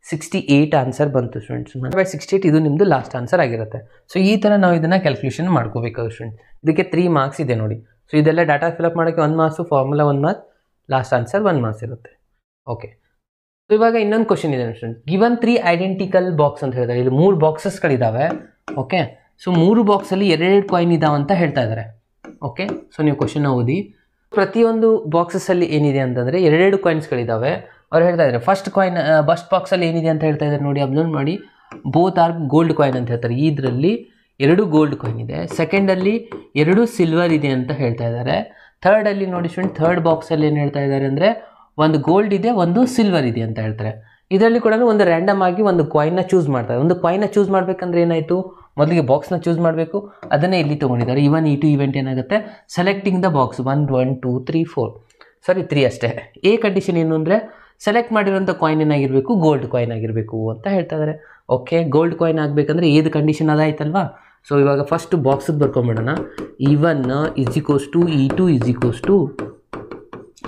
68 ಆನ್ಸರ್ ಬಂತು ಸ್ಟೂಡೆಂಟ್ಸ್. 68 ಇದು ನಿಮ್ಮದು ಲಾಸ್ಟ್ ಆನ್ಸರ್ ಆಗಿರುತ್ತೆ. ಸೊ ಈ ಥರ ನಾವು ಇದನ್ನು ಕ್ಯಾಲ್ಕುಲೇಷನ್ ಮಾಡ್ಕೋಬೇಕು ಸ್ಟೂಡೆಂಟ್. ಇದಕ್ಕೆ 3 ಮಾರ್ಕ್ಸ್ ಇದೆ ನೋಡಿ. ಸೊ ಇದೆಲ್ಲ ಡಾಟಾ ಫಿಲಪ್ ಮಾಡೋಕ್ಕೆ 1 marks, formula 1 marks, last answer 1 marks ಇರುತ್ತೆ. ಓಕೆ, ಸೊ ಇವಾಗ ಇನ್ನೊಂದು ಕ್ವಶನ್ ಇದೆ ಸ್ಟೂಡೆಂಟ್. ಗಿವನ್ 3 ಐಡೆಂಟಿಕಲ್ ಬಾಕ್ಸ್ ಅಂತ ಹೇಳ್ತಾರೆ. ಇಲ್ಲಿ 3 ಬಾಕ್ಸಸ್ಗಳಿದ್ದಾವೆ. ಓಕೆ, ಸೊ 3 ಬಾಕ್ಸಲ್ಲಿ 2 ಕಾಯಿನ್ ಇದಾವೆ ಅಂತ ಹೇಳ್ತಾ ಇದ್ದಾರೆ. ಓಕೆ, ಸೊ ನೀವು ಕ್ವಶನ್ನ ಓದಿ. ಪ್ರತಿಯೊಂದು ಬಾಕ್ಸಸ್ಸಲ್ಲಿ ಏನಿದೆ ಅಂತಂದರೆ 2 ಕಾಯಿನ್ಸ್ಗಳಿದ್ದಾವೆ. ಅವ್ರು ಹೇಳ್ತಾ ಇದ್ದಾರೆ ಫಸ್ಟ್ ಬಾಕ್ಸಲ್ಲಿ ಏನಿದೆ ಅಂತ ಹೇಳ್ತಾ ಇದ್ದಾರೆ ನೋಡಿ, ಅಬ್ಸರ್ವ್ ಮಾಡಿ. ಬೋತ್ ಆರ್ ಗೋಲ್ಡ್ ಕಾಯಿನ್ ಅಂತ ಹೇಳ್ತಾರೆ. ಇದರಲ್ಲಿ 2 ಗೋಲ್ಡ್ ಕಾಯಿನ್ ಇದೆ. ಸೆಕೆಂಡಲ್ಲಿ 2 ಸಿಲ್ವರ್ ಇದೆ ಅಂತ ಹೇಳ್ತಾ ಇದ್ದಾರೆ. ಥರ್ಡಲ್ಲಿ ನೋಡಿ ಸ್ಟೂಡೆಂಟ್, ಥರ್ಡ್ ಬಾಕ್ಸಲ್ಲಿ ಏನು ಹೇಳ್ತಾ ಇದ್ದಾರೆ ಅಂದರೆ 1 ಗೋಲ್ಡ್ ಇದೆ, 1 ಸಿಲ್ವರ್ ಇದೆ ಅಂತ ಹೇಳ್ತಾರೆ. ಇದರಲ್ಲಿ ಕೂಡ ಒಂದು ರ್ಯಾಂಡಮ್ ಆಗಿ ಒಂದು ಕಾಯಿನ್ನ ಚೂಸ್ ಮಾಡ್ತಾರೆ. ಒಂದು ಕಾಯಿನ್ನ ಚೂಸ್ ಮಾಡಬೇಕಂದ್ರೆ ಏನಾಯಿತು, ಮೊದಲಿಗೆ ಬಾಕ್ಸ್ನ ಚೂಸ್ ಮಾಡಬೇಕು. ಅದನ್ನೇ ಇಲ್ಲಿ ತೊಗೊಂಡಿದ್ದಾರೆ. E1 E2 ಇವೆಂಟ್ ಏನಾಗುತ್ತೆ, ಸೆಲೆಕ್ಟಿಂಗ್ ದ ಬಾಕ್ಸ್ 1 1 2 3 4 3 ಅಷ್ಟೇ. ಎ ಕಂಡೀಷನ್ ಏನು ಅಂದರೆ ಸೆಲೆಕ್ಟ್ ಮಾಡಿರೋಂಥ ಕಾಯಿನ್ ಏನಾಗಿರಬೇಕು, ಗೋಲ್ಡ್ ಕಾಯಿನ್ ಆಗಿರಬೇಕು ಅಂತ ಹೇಳ್ತಾ ಇದ್ದಾರೆ. ಓಕೆ, ಗೋಲ್ಡ್ ಕಾಯಿನ್ ಆಗಬೇಕಂದ್ರೆ ಏದು ಕಂಡೀಷನ್ ಅದಾಯ್ತಲ್ವಾ. ಸೊ ಇವಾಗ ಫಸ್ಟ್ ಬಾಕ್ಸಿಗೆ ಬರ್ಕೊಂಬಿಡೋಣ. E1 = E2 =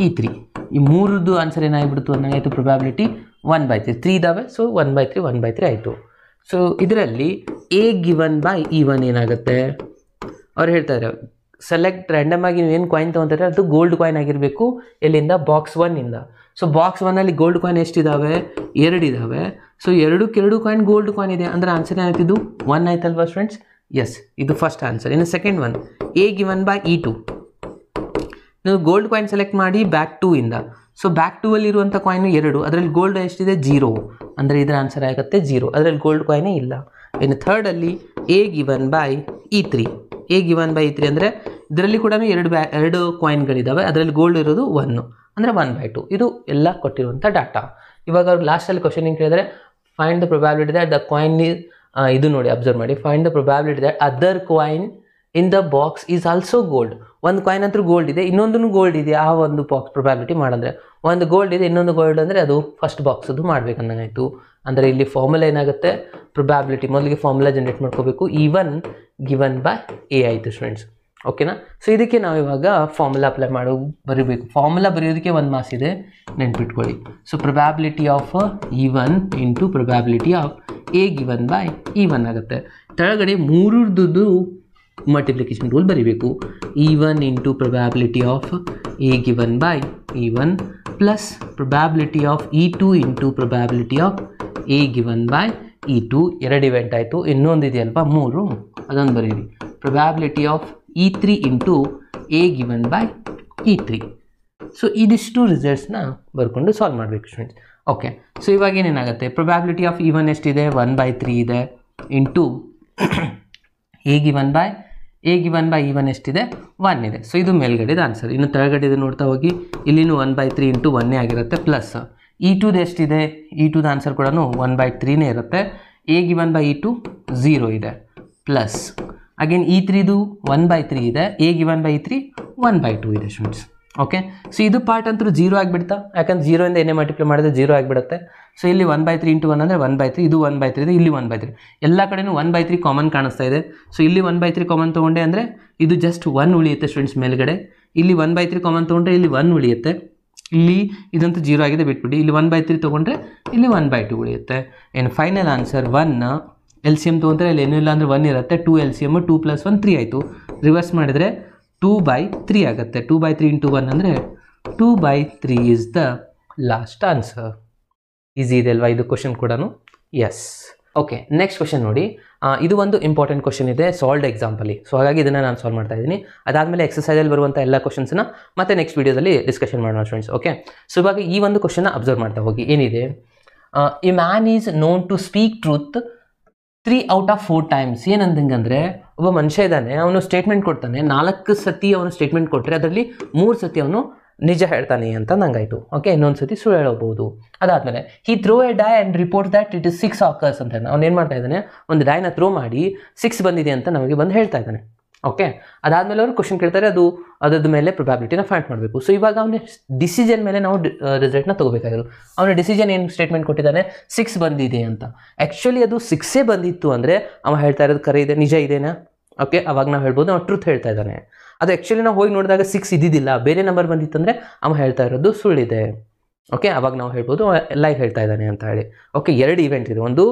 E3. ಈ ಮೂರದ್ದು ಆನ್ಸರ್ ಏನಾಗಿಬಿಡ್ತು ಅನ್ನಂಗಾಯಿತು, ಪ್ರೊಬ್ಯಾಬಿಲಿಟಿ 1/3. 3 ಇದ್ದಾವೆ, ಸೊ 1/3 1/3 ಆಯಿತು. ಸೊ ಇದರಲ್ಲಿ A ಗಿವನ್ ಬೈ E1 ಏನಾಗುತ್ತೆ, ಅವ್ರು ಹೇಳ್ತಾ ಇದ್ದಾರೆ ಸೆಲೆಕ್ಟ್ ರ್ಯಾಂಡಮ್ ಆಗಿ ನೀವೇನು ಕಾಯಿನ್ ತೊಗೊತಾರೆ ಅದು ಗೋಲ್ಡ್ ಕಾಯಿನ್ ಆಗಿರಬೇಕು. ಎಲ್ಲಿಂದ, ಬಾಕ್ಸ್ 1ಇಂದ. ಸೊ ಬಾಕ್ಸ್ 1ಅಲ್ಲಿ ಗೋಲ್ಡ್ ಕಾಯಿನ್ ಎಷ್ಟಿದ್ದಾವೆ, 2 ಇದ್ದಾವೆ. ಸೊ 2 ಕಾಯಿನ್ ಗೋಲ್ಡ್ ಕಾಯಿನ್ ಇದೆ ಅಂದರೆ ಆನ್ಸರ್ ಏನಾಯ್ತಿದ್ದು 1 ಆಯ್ತಲ್ವಾ ಸ್ಟೂಡೆಂಟ್ಸ್. ಎಸ್, ಇದು ಫಸ್ಟ್ ಆನ್ಸರ್. ಇನ್ನು second one, A given by E2. ನೀವು ಗೋಲ್ಡ್ ಕಾಯಿನ್ ಸೆಲೆಕ್ಟ್ ಮಾಡಿ ಬ್ಯಾಕ್ 2ಇಂದ. ಸೊ ಬ್ಯಾಕ್ 2ಅಲ್ಲಿರುವಂಥ ಕಾಯಿನ್ 2, ಅದರಲ್ಲಿ ಗೋಲ್ಡ್ ಎಷ್ಟಿದೆ 0, ಅಂದರೆ ಇದರ ಆನ್ಸರ್ ಆಗುತ್ತೆ 0. ಅದರಲ್ಲಿ ಗೋಲ್ಡ್ ಕಾಯಿನೇ ಇಲ್ಲ. ಇನ್ನು ಥರ್ಡಲ್ಲಿ A given by E3. A given by E3 ಅಂದರೆ ಇದರಲ್ಲಿ ಕೂಡ 2 ಕಾಯಿನ್ಗಳಿದ್ದಾವೆ. ಅದರಲ್ಲಿ ಗೋಲ್ಡ್ ಇರೋದು 1, ಅಂದರೆ 1/2. ಇದು ಎಲ್ಲ ಕೊಟ್ಟಿರುವಂಥ ಡಾಟಾ. ಇವಾಗ ಅವ್ರು ಲಾಸ್ಟಲ್ಲಿ ಕ್ವಶನ್ ಏನು ಕೇಳಿದರೆ find the probability that the coin ಇದು ನೋಡಿ ಅಬ್ಸರ್ವ್ ಮಾಡಿ, find the probability that other coin in the box is also gold. ಒಂದು ಕಾಯಿನ್ ಅಂತೂ ಗೋಲ್ಡ್ ಇದೆ, ಇನ್ನೊಂದೂ ಗೋಲ್ಡ್ ಇದೆ. ಆ ಒಂದು ಬಾಕ್ಸ್ ಪ್ರೊಬ್ಯಾಬಿಲಿಟಿ ಮಾಡಿದ್ರೆ ಒಂದು ಗೋಲ್ಡ್ ಇದೆ, ಇನ್ನೊಂದು ಗೋಲ್ಡ್ ಅಂದರೆ ಅದು ಫಸ್ಟ್ ಬಾಕ್ಸದು ಮಾಡ್ಬೇಕಂದಂಗಾಯಿತು. ಅಂದರೆ ಇಲ್ಲಿ ಫಾರ್ಮುಲಾ ಏನಾಗುತ್ತೆ, ಪ್ರೊಬ್ಯಾಬಿಲಿಟಿ ಮೊದಲಿಗೆ ಫಾರ್ಮುಲಾ ಜನ್ರೇಟ್ ಮಾಡ್ಕೋಬೇಕು. E1 ಗಿವನ್ ಬೈ A ಆಯಿತು ಸ್ಟೂಡೆಂಟ್ಸ್, ಓಕೆನಾ. ಸೊ ಇದಕ್ಕೆ ನಾವು ಇವಾಗ ಫಾರ್ಮುಲಾ ಅಪ್ಲೈ ಬರೀಬೇಕು. ಫಾರ್ಮುಲಾ ಬರೆಯೋದಕ್ಕೆ 1 ಮಾರ್ಕ್ಸ್ ಇದೆ, ನೆನ್ಪಿಟ್ಕೊಳ್ಳಿ. So probability of E1 into probability of A given by E1 ಆಗುತ್ತೆ. ಕೆಳಗಡೆ ಮೂರದ್ದು ಮಲ್ಟಿಪ್ಲಿಕೇಶನ್ ರೂಲ್ ಬರೀಬೇಕು. E1 into probability of A given by E1 plus probability of E2 into probability of A given by E2. 2 event ಆಯಿತು, ಇನ್ನೊಂದು ಇದೆಯಲ್ವಾ 3, ಅದೊಂದು ಬರೀರಿ. Probability of E3 into A given by E3. So ಇದಿಷ್ಟು ರಿಸಲ್ಟ್ಸ್ನ ಬರ್ಕೊಂಡು ಸಾಲ್ವ್ ಮಾಡಬೇಕು ಸ್ಟೂಡೆಂಟ್ಸ್. ಓಕೆ, ಸೊ ಇವಾಗ ಏನೇನಾಗುತ್ತೆ, ಪ್ರೊಬ್ಯಾಬಿಲಿಟಿ ಆಫ್ E1 ಎಷ್ಟಿದೆ, 1/3 ಇದೆ, into A given by E1 ಎಷ್ಟಿದೆ, 1 ಇದೆ. ಸೊ ಇದು ಮೇಲ್ಗಡೆದು ಆನ್ಸರ್. ಇನ್ನು ತೆಳಗಡೆ ನೋಡ್ತಾ ಹೋಗಿ, ಇಲ್ಲಿನೂ 1/3 ಇಂಟು 1 ಆಗಿರುತ್ತೆ, ಪ್ಲಸ್ E2 ಎಷ್ಟಿದೆ, E2 ಆನ್ಸರ್ ಕೂಡ 1/3 ಇರುತ್ತೆ. A ಗಿವನ್ ಬೈ E2 0 ಇದೆ, ಪ್ಲಸ್ ಅಗೇನ್ E3 1/3 ಇದೆ, A ಗಿವನ್ ಬೈ E3 1/2 ಇದೆ ಸ್ಟೂಡೆಂಟ್ಸ್. ಓಕೆ, ಸೊ ಇದು ಪಾರ್ಟ್ ಅಂತೂ 0 ಆಗಿಬಿಡ್ತಾ, ಯಾಕಂದ್ರೆ 0 ಇಂದ ಏನೇ ಮಲ್ಟಿಪ್ಲೈ ಮಾಡಿದ್ರೆ 0 ಆಗಿಬಿಡುತ್ತೆ. ಸೊ ಇಲ್ಲಿ 1/3 ಇಂಟು 1 ಅಂದರೆ 1/3, ಇದು 1/3 ಇದೆ, ಇಲ್ಲಿ 1/3, ಎಲ್ಲ ಕಡೆಯೂ 1/3 ಕಾಮನ್ ಕಾಣಿಸ್ತಾ ಇದೆ. ಸೊ ಇಲ್ಲಿ 1/3 ಕಾಮನ್ ತೊಗೊಂಡೆ ಅಂದರೆ ಇದು ಜಸ್ಟ್ 1 ಉಳಿಯುತ್ತೆ ಸ್ಟೂಡೆಂಟ್ಸ್ ಮೇಲ್ಗಡೆ. ಇಲ್ಲಿ 1/3 ಕಾಮನ್ ತೊಗೊಂಡ್ರೆ ಇಲ್ಲಿ 1 ಉಳಿಯುತ್ತೆ. ಇಲ್ಲಿ ಇದಂತೂ 0 ಆಗಿದೆ, ಬಿಟ್ಬಿಡಿ. ಇಲ್ಲಿ 1/3 ತೊಗೊಂಡ್ರೆ ಇಲ್ಲಿ 1/2 ಉಳಿಯುತ್ತೆ. ಏನು ಫೈನಲ್ ಆನ್ಸರ್ 1. LCM ತೊಗೊಂಡ್ರೆ ಇಲ್ಲಿ ಏನೂ ಇಲ್ಲ ಅಂದರೆ 1 ಇರುತ್ತೆ. 2 LCM 2 + 1 3 ಆಯಿತು. ರಿವರ್ಸ್ ಮಾಡಿದರೆ 2/3 ಆಗುತ್ತೆ. 2/3 ಇಂಟು 1 ಅಂದರೆ 2/3 is the last answer. Easy ಇದೆ ಅಲ್ವಾ ಇದು ಕ್ವಶನ್ ಕೂಡ? ಎಸ್. ಓಕೆ, ನೆಕ್ಸ್ಟ್ ಕ್ವಶನ್ ನೋಡಿ. ಇದು ಒಂದು ಇಂಪಾರ್ಟೆಂಟ್ ಕ್ವಶನ್ ಇದೆ ಸಾಲ್ವ್ಡ್ ಎಕ್ಸಾಂಪಲಿ. ಸೊ ಹಾಗಾಗಿ ಇದನ್ನು ನಾನು ಸಾಲ್ವ್ ಮಾಡ್ತಾ ಇದ್ದೀನಿ. ಅದಾದಮೇಲೆ ಎಕ್ಸಸೈಸಲ್ಲಿ ಬರುವಂಥ ಎಲ್ಲ ಕ್ವಶನ್ಸ್ನ ಮತ್ತೆ ನೆಕ್ಸ್ಟ್ ವೀಡಿಯೋದಲ್ಲಿ ಡಿಸ್ಕಷನ್ ಮಾಡೋಣ ಸ್ಟೂಡೆಂಟ್ಸ್. ಓಕೆ, ಸೊ ಇವಾಗ ಈ ಒಂದು ಕ್ವಶನ್ನ ಅಬ್ಸರ್ವ್ ಮಾಡ್ತಾ ಹೋಗಿ. ಏನಿದೆ, a man is known to speak truth 3 out of 4 times. ಏನಂದಂಗಂದರೆ ಒಬ್ಬ ಮನುಷ್ಯ ಇದ್ದಾನೆ, ಅವನು ಸ್ಟೇಟ್ಮೆಂಟ್ ಕೊಡ್ತಾನೆ. 4 ಸತಿ ಅವನು ಸ್ಟೇಟ್ಮೆಂಟ್ ಕೊಟ್ಟರೆ ಅದರಲ್ಲಿ 3 ಸತಿ ಅವನು ನಿಜ ಹೇಳ್ತಾನೆ ಅಂತ ನಂಗಾಯಿತು. ಓಕೆ, ಇನ್ನೊಂದು ಸತಿ ಸುಳ್ಳು ಹೇಳಬಹುದು. ಅದಾದಮೇಲೆ he throw a die and report that it is 6 occurs ಅಂತ. ಅವ್ನು ಏನು ಮಾಡ್ತಾ ಇದ್ದಾನೆ, ಒಂದು ಡೈನ ಥ್ರೋ ಮಾಡಿ 6 ಬಂದಿದೆ ಅಂತ ನಮಗೆ ಬಂದು ಹೇಳ್ತಾ ಇದ್ದಾನೆ. ಓಕೆ, ಅದಾದಮೇಲೆ ಅವರು ಕ್ವಶನ್ ಕೇಳ್ತಾರೆ, ಅದ್ರದ್ದು ಮೇಲೆ ಪ್ರೊಬ್ಯಾಬಿಲಿಟಿನ ಫೈಂಡ್ ಮಾಡಬೇಕು. ಸೊ ಇವಾಗ ಅವನ ಡಿಸಿಷನ್ ಮೇಲೆ ನಾವು ರಿಸಲ್ಟ್ನ ತೊಗೋಬೇಕಾಗಿರೋದು. ಅವನ ಡಿಸಿಷನ್ ಏನು ಸ್ಟೇಟ್ಮೆಂಟ್ ಕೊಟ್ಟಿದ್ದಾನೆ, 6 ಬಂದಿದೆ ಅಂತ. ಆ್ಯಕ್ಚುಲಿ ಅದು 6 ಬಂದಿತ್ತು ಅಂದರೆ ಅವ ಹೇಳ್ತಾ ಇರೋದು ಕರೆ ಇದೆ, ನಿಜ ಇದೆನಾ? ಓಕೆ, ಅವಾಗ ನಾವು ಹೇಳ್ಬೋದು ಅವ್ನು ಟ್ರೂತ್ ಹೇಳ್ತಾ ಇದ್ದಾನೆ. ಅದು ಆ್ಯಕ್ಚುಲಿ ನಾವು ಹೋಗಿ ನೋಡಿದಾಗ 6 ಇದ್ದಿದ್ದಿಲ್ಲ, ಬೇರೆ ನಂಬರ್ ಬಂದಿತ್ತು ಅಂದರೆ ಅವ ಹೇಳ್ತಾ ಇರೋದು ಸುಳ್ಳಿದೆ. ಓಕೆ, ಅವಾಗ ನಾವು ಹೇಳ್ಬೋದು ಲೈವ್ ಹೇಳ್ತಾ ಇದ್ದಾನೆ ಅಂತ ಹೇಳಿ. ಓಕೆ, 2 ಇವೆಂಟ್ ಇದೆ, ಒಂದು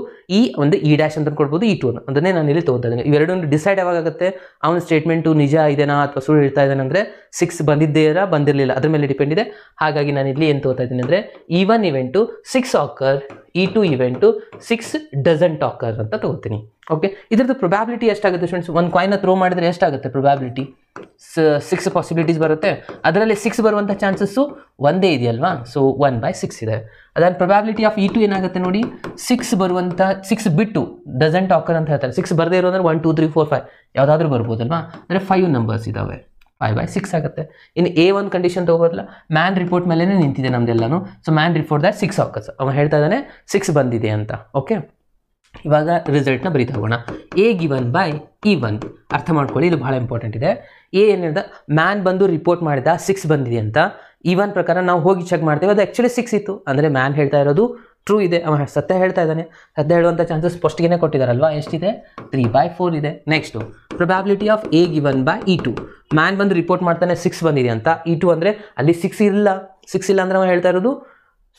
E ಡ್ಯಾಶ್ ಅಂತ ಕೊಡ್ಬೋದು, E2 ಅದನ್ನೇ ನಾನು ಇಲ್ಲಿ ತೊಗೊತಾ ಇದ್ದೀನಿ. ಇವೆರಡೊಂದು ಡಿಸೈಡ್ ಯಾವಾಗುತ್ತೆ, ಅವನ ಸ್ಟೇಟ್ಮೆಂಟು ನಿಜ ಇದೆನಾ ಅಥವಾ ಸುಳ್ಳು ಹೇಳ್ತಾ ಇದ್ದಾನೆ ಅಂದರೆ 6 ಬಂದಿದ್ದೇರಾ ಬಂದಿರಲಿಲ್ಲ ಅದ್ರ ಮೇಲೆ ಡಿಪೆಂಡ್ ಇದೆ. ಹಾಗಾಗಿ ನಾನು ಇಲ್ಲಿ ಏನು ತೊಗೊತಾ ಇದ್ದೀನಿ ಅಂದರೆ E1 event 6 occur, E2 event 6 doesn't occur ಅಂತ ತೊಗೋತೀನಿ. ಓಕೆ, ಇದ್ರದ್ದು ಪ್ರೊಬ್ಯಾಬಿಲಿಟಿ ಎಷ್ಟಾಗುತ್ತೆ ಸ್ಟೂಡೆಂಟ್ಸ್? ಒಂದು ಕಾಯಿನ ಥ್ರೋ ಮಾಡಿದರೆ ಎಷ್ಟಾಗುತ್ತೆ ಪ್ರೊಬ್ಯಾಬಿಲಿಟಿ? 6 ಪಾಸಿಬಿಲಿಟೀಸ್ ಬರುತ್ತೆ, ಅದರಲ್ಲಿ 6 ಬರುವಂಥ ಚಾನ್ಸಸ್ಸು ಒಂದೇ ಇದೆಯಲ್ವಾ? ಸೊ 1/6 ಇದೆ. ಅದಾದ ಪ್ರೊಬ್ಯಾಬಿಲಿಟಿ ಆಫ್ E2 ಏನಾಗುತ್ತೆ ನೋಡಿ, 6 ಬರುವಂಥ 6 ಬಿಟ್ಟು ಡಸಂಟ್ ಆಕರ್ ಅಂತ ಹೇಳ್ತಾರೆ. 6 ಬರದೇ ಇರೋದ್ರೆ 1 2 3 4 5 ಯಾವುದಾದ್ರೂ ಬರ್ಬೋದಲ್ವಾ? ಅಂದರೆ 5 ನಂಬರ್ಸ್ ಇದ್ದಾವೆ, 5/6 ಆಗುತ್ತೆ. ಇನ್ನು A1 ಕಂಡೀಷನ್ ತೊಗೋಬರಲ್ಲ, ಮ್ಯಾನ್ ರಿಪೋರ್ಟ್ ಮೇಲೇ ನಿಂತಿದೆ ನಮ್ದೆಲ್ಲನೂ. So man report that 6 occurs, ಅವನು ಹೇಳ್ತಾ ಇದ್ದಾನೆ 6 ಬಂದಿದೆ ಅಂತ. ಓಕೆ, ಇವಾಗ ರಿಸಲ್ಟ್ನ ಬರೀತಾ ಹೋಗೋಣ. A ಗಿವನ್ ಬೈ E1 ಅರ್ಥ ಮಾಡ್ಕೊಳ್ಳಿ, ಇದು ಭಾಳ ಇಂಪಾರ್ಟೆಂಟ್ ಇದೆ. A ಏನಿದೆ, ಮ್ಯಾನ್ ಬಂದು ರಿಪೋರ್ಟ್ ಮಾಡಿದ 6 ಬಂದಿದೆ ಅಂತ. E1 ಪ್ರಕಾರ ನಾವು ಹೋಗಿ ಚೆಕ್ ಮಾಡ್ತೇವೆ, ಅದು ಆ್ಯಕ್ಚುಲಿ 6 ಇತ್ತು ಅಂದರೆ ಮ್ಯಾನ್ ಹೇಳ್ತಾ ಇರೋದು ಟ್ರೂ ಇದೆ, ಅವ ಸತ್ಯ ಹೇಳ್ತಾ ಇದ್ದಾನೆ. ಸತ್ಯ ಹೇಳುವಂಥ ಚಾನ್ಸಸ್ ಫಸ್ಟ್ಗೆ ಕೊಟ್ಟಿದ್ದಾರಲ್ವಾ, ಎಷ್ಟಿದೆ? 3/4 ಇದೆ. Next probability of A given by E2. Man ಬಂದು ರಿಪೋರ್ಟ್ ಮಾಡ್ತಾನೆ 6 ಬಂದಿದೆ ಅಂತ. E2 ಅಂದರೆ ಅಲ್ಲಿ 6 ಇಲ್ಲ ಅಂದರೆ ಅವ ಹೇಳ್ತಾ ಇರೋದು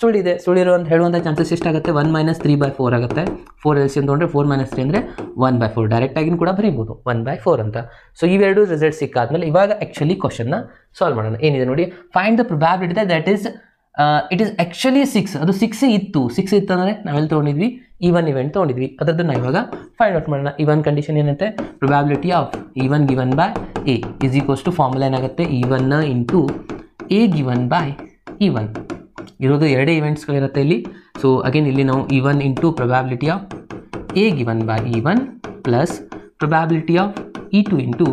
ಸುಳ್ಳಿದೆ. ಸುಳ್ಳಿರೋ ಅಂತ ಹೇಳುವಂಥ ಚಾನ್ಸಸ್ ಎಷ್ಟಾಗುತ್ತೆ? 1 - 3/4 ಆಗುತ್ತೆ. 4 LCM ತೊಗೊಂಡ್ರೆ 4 - 3 ಅಂದರೆ 1/4. ಡೈರೆಕ್ಟಾಗಿ ಕೂಡ ಬರೀಬೋದು 1/4 ಅಂತ. ಸೊ ಇವೆರಡು ರಿಸಲ್ಟ್ ಸಿಕ್ಕಾದ್ಮೇಲೆ ಇವಾಗ ಆ್ಯಕ್ಚುಲಿ ಕ್ವಶನ್ನ ಸಾಲ್ವ್ ಮಾಡೋಣ. ಏನಿದೆ ನೋಡಿ, find the probability that is it is actually 6. ಅದು 6 ಇತ್ತು. 6 ಇತ್ತು ಅಂದರೆ ನಾವೆಲ್ಲಿ ತೊಗೊಂಡಿದ್ವಿ? E1 event ತೊಗೊಂಡಿದ್ವಿ. ಅದರದ್ದು ನಾವು ಇವಾಗ ಫೈಂಡ್ ಔಟ್ ಮಾಡೋಣ. E1 ಕಂಡೀಷನ್ ಏನಂತೆ, probability of E1 given by A is equals to formula ಏನಾಗುತ್ತೆ, E1 into A given by E1. ಇರೋದು 2 ಇವೆಂಟ್ಸ್ಗಳಿರುತ್ತೆ ಇಲ್ಲಿ. ಸೊ ಅಗೇನ್ ಇಲ್ಲಿ ನಾವು E1 into probability of A given by E1 plus probability of E2 into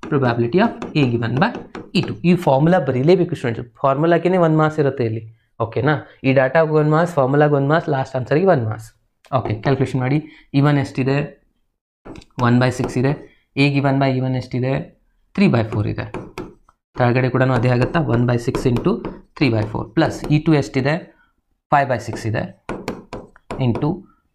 probability of A given by E2. ಈ ಫಾರ್ಮುಲಾ ಬರೀಲೇಬೇಕು ಸ್ಟೂಡೆಂಟ್ಸ್. ಫಾರ್ಮುಲಾಕ್ಕೆ 1 ಮಾರ್ಕ್ಸ್ ಇರುತ್ತೆ ಇಲ್ಲಿ. ಓಕೆನಾ. ಈ ಡಾಟಾಗೆ 1 ಮಾರ್ಕ್ಸ್, ಫಾರ್ಮುಲಾಗೆ 1 ಮಾರ್ಕ್ಸ್, ಲಾಸ್ಟ್ ಆನ್ಸರ್ಗೆ 1 ಮಾರ್ಕ್ಸ್. ಓಕೆ, ಕ್ಯಾಲ್ಕುಲೇಷನ್ ಮಾಡಿ. E1 ಎಷ್ಟಿದೆ? 1/6 ಇದೆ. A ಗಿವನ್ ಬೈ E1 ಎಷ್ಟಿದೆ? 3/4 ಇದೆ. ಕೆಳಗಡೆ ಕೂಡ ಅದೇ ಆಗುತ್ತಾ, 1/6 ಇಂಟು 3/4 ಪ್ಲಸ್ E2 ಎಷ್ಟಿದೆ? 5/6 ಇದೆ ಇಂಟು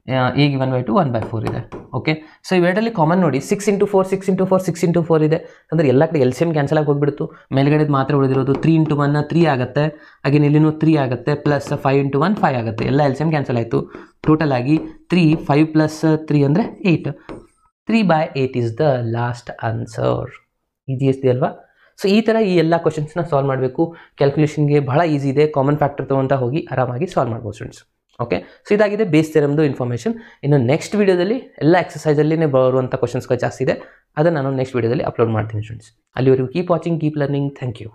A ಗಿವನ್ ಬೈ 2 1/4 ಇದೆ. ಓಕೆ, ಸೊ ಇವೆರಡಲ್ಲಿ ಕಾಮನ್ ನೋಡಿ, 6 ಇಂಟು 4 6 ಇಂಟು 4 6 ಇಂಟು 4 ಇದೆ. ಅಂದರೆ ಎಲ್ಲ ಕಡೆ LCM ಕ್ಯಾನ್ಸಲ್ ಆಗಿ ಹೋಗ್ಬಿಡ್ತು. ಮೇಲ್ಗಡೆ ಮಾತ್ರ ಉಳಿದಿರೋದು 3 ಇಂಟು 1 3 ಆಗುತ್ತೆ. ಹಾಗೆ ಇಲ್ಲಿನೂ 3 ಆಗುತ್ತೆ. ಪ್ಲಸ್ 5 ಇಂಟು 1 5 ಆಗುತ್ತೆ. ಎಲ್ಲ LCM ಕ್ಯಾನ್ಸಲ್ ಆಯಿತು. ಟೋಟಲ್ ಆಗಿ 3 5 ಪ್ಲಸ್ 3 ಅಂದರೆ 8. 3/8 is the last answer. Easy ಇದೆ ಅಲ್ವಾ? ಸೊ ಈ ಥರ ಈ ಎಲ್ಲ ಕ್ವಶನ್ಸ್ನ ಸಾಲ್ವ್ ಮಾಡಬೇಕು. ಕ್ಯಾಲ್ಕುಲೇಷನ್ಗೆ ಬಹಳ ಈಸಿ ಇದೆ. ಕಾಮನ್ ಫ್ಯಾಕ್ಟರ್ ತೊಗೊತಾ ಹೋಗಿ ಆರಾಮಾಗಿ ಸಾಲ್ವ್ ಮಾಡ್ಬೋದು ಸ್ಟೂಡೆಂಟ್ಸ್. ಓಕೆ, ಸೊ ಇದಾಗಿದೆ ಬೇಸ್ ಥಿಯರಮ್ದು ಇನ್ಫಾರ್ಮೇಷನ್. ಇನ್ನು ನೆಕ್ಸ್ಟ್ ವೀಡಿಯೋದಲ್ಲಿ ಎಲ್ಲ ಎಕ್ಸಸೈಸಲ್ಲೇ ಬರುವಂಥ ಕ್ವಶನ್ಸ್ಗಳು ಜಾಸ್ತಿ ಇದೆ. ಅದನ್ನು ನಾನು ನೆಕ್ಸ್ಟ್ ವೀಡಿಯೋದಲ್ಲಿ ಅಪ್ಲೋಡ್ ಮಾಡ್ತೀನಿ ಸ್ಟೂಡೆಂಟ್ಸ್. ಅಲ್ಲಿವರೆಗೂ keep watching, keep learning. Thank you.